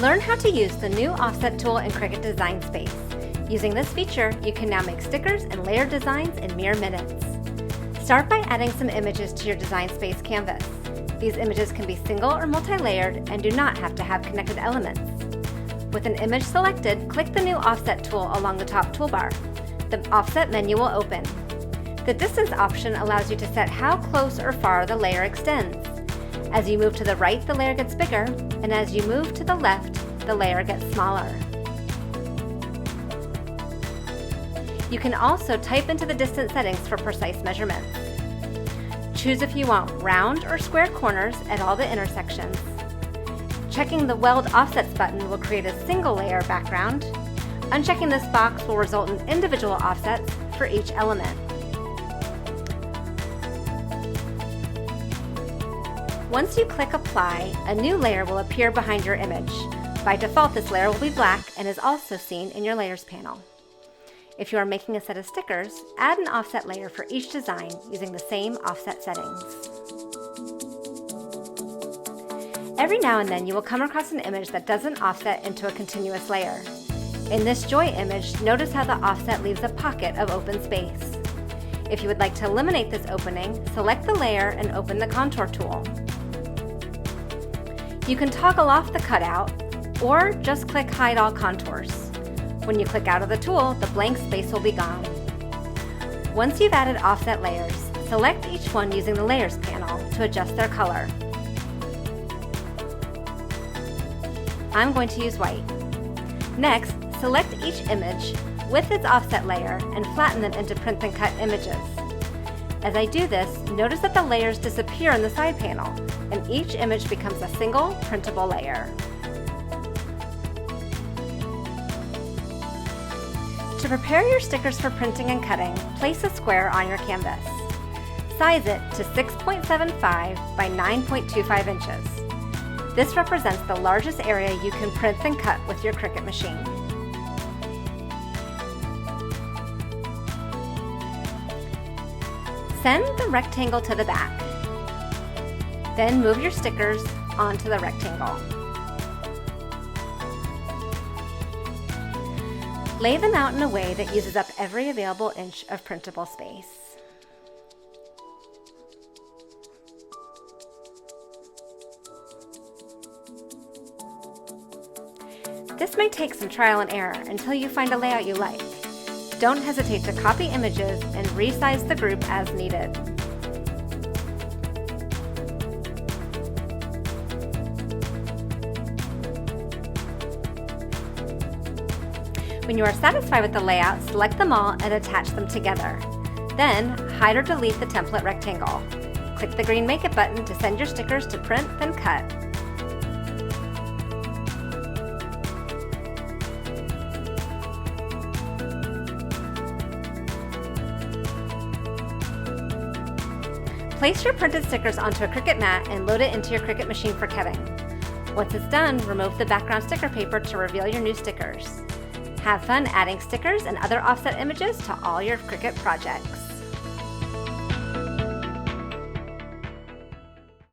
Learn how to use the new Offset tool in Cricut Design Space. Using this feature, you can now make stickers and layered designs in mere minutes. Start by adding some images to your Design Space canvas. These images can be single or multi-layered and do not have to have connected elements. With an image selected, click the new Offset tool along the top toolbar. The Offset menu will open. The distance option allows you to set how close or far the layer extends. As you move to the right, the layer gets bigger, and as you move to the left, the layer gets smaller. You can also type into the distance settings for precise measurements. Choose if you want round or square corners at all the intersections. Checking the Weld Offsets button will create a single layer background. Unchecking this box will result in individual offsets for each element. Once you click Apply, a new layer will appear behind your image. By default, this layer will be black and is also seen in your Layers panel. If you are making a set of stickers, add an offset layer for each design using the same offset settings. Every now and then you will come across an image that doesn't offset into a continuous layer. In this Joy image, notice how the offset leaves a pocket of open space. If you would like to eliminate this opening, select the layer and open the Contour tool. You can toggle off the cutout or just click Hide All Contours. When you click out of the tool, the blank space will be gone. Once you've added offset layers, select each one using the Layers panel to adjust their color. I'm going to use white. Next, select each image with its offset layer and flatten them into print and cut images. As I do this, notice that the layers disappear in the side panel, and each image becomes a single printable layer. To prepare your stickers for printing and cutting, place a square on your canvas. Size it to 6.75 by 9.25 inches. This represents the largest area you can print and cut with your Cricut machine. Send the rectangle to the back. Then move your stickers onto the rectangle. Lay them out in a way that uses up every available inch of printable space. This may take some trial and error until you find a layout you like. Don't hesitate to copy images and resize the group as needed. When you are satisfied with the layout, select them all and attach them together. Then, hide or delete the template rectangle. Click the green Make It button to send your stickers to print, then cut. Place your printed stickers onto a Cricut mat and load it into your Cricut machine for cutting. Once it's done, remove the background sticker paper to reveal your new stickers. Have fun adding stickers and other offset images to all your Cricut projects.